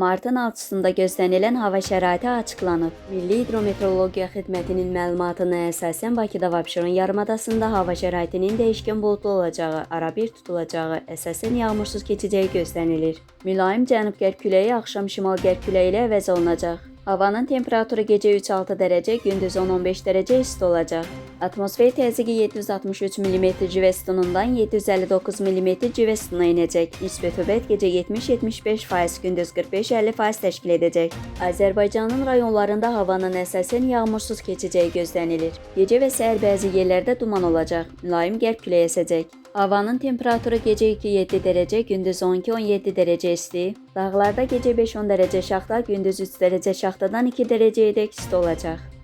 Martın 6-sında gözlənilən hava şəraiti açıqlanıb. Milli Hidrometeorologiya Xidmətinin məlumatına əsasən Bakıda və Abşeron yarımadasında hava şəraitinin dəyişkən buludlu olacağı, arabir tutulacağı, əsasən yağmursuz keçəcəyi gözlənilir. Mülayim cənub-qərb küləyi axşam şimal-qərb küləyi ilə əvəz olunacaq. Havanın temperaturu gecə 3-6 dərəcə, gündüz 10-15 dərəcə isti olacaq. Atmosfer təzyiqi 763 mm civə sütunundan 759 mm civə sütununa enəcək. Nisbi rütubət gecə 70-75%, gündüz 45-50% təşkil edəcək. Azərbaycanın rayonlarında havanın əsasən yağmursuz keçəcəyi gözlənilir. Gecə və səhər bəzi yerlərdə duman olacaq. Mülayim qərb küləyi əsəcək. Havanın temperaturu gecə 2-7 dərəcə, gündüz 12-17 dərəcə isti. Dağlarda gecə 5-10 dərəcə şaxta, gündüz 3 dərəcə şaxtadan 2 dərəcəyədək isti olacaq.